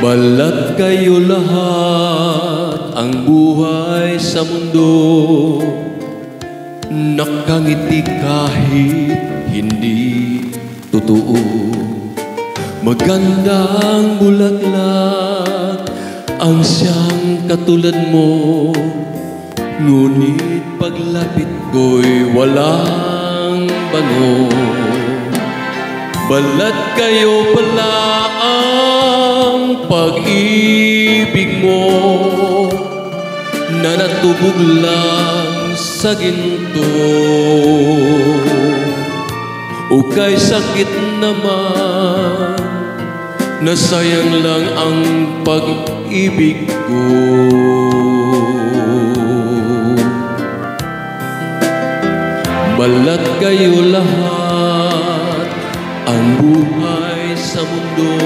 Balat kayo lahat, ang buhay sa mundo, nakangiti kahit hindi totoo. Magandang bulaklak ang siyang katulad mo, ngunit paglapit ko'y walang bango. Balat kayo pala ang pag-ibig mo, na natubog lang sa ginto. O kay sakit naman, nasayang lang ang pag-ibig ko. Balat kayo lahat, ang buhay sa mundo,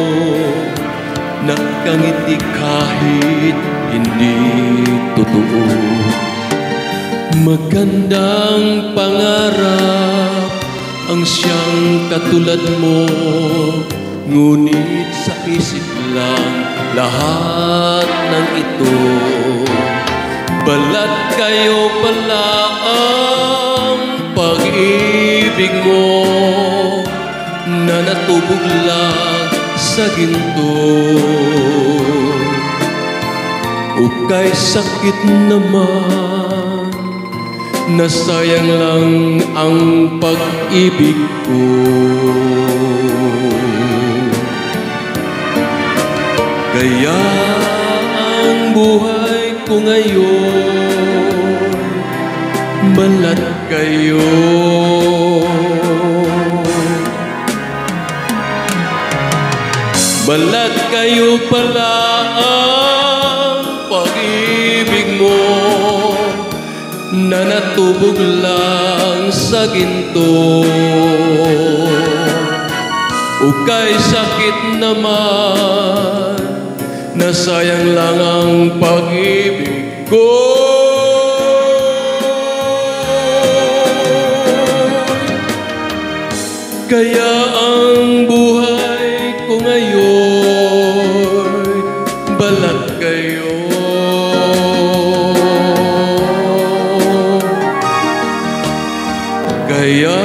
nakangiti kahit hindi totoo. Magandang pangarap ang siyang katulad mo, ngunit sa isip lang lahat ng ito. Balat kayo pala ang pag-ibig mo, na natubog lang sa ginto. O kay sakit naman, nasayang lang ang pag-ibig ko. Kaya ang buhay ko ngayon, balat kayo. Balat kayo pala ang pag-ibig mo, na natubog lang sa ginto. O kay sakit naman, nasayang lang ang pag-ibig ko. Kaya ang buhay ko ngayon, balat kayo. Kaya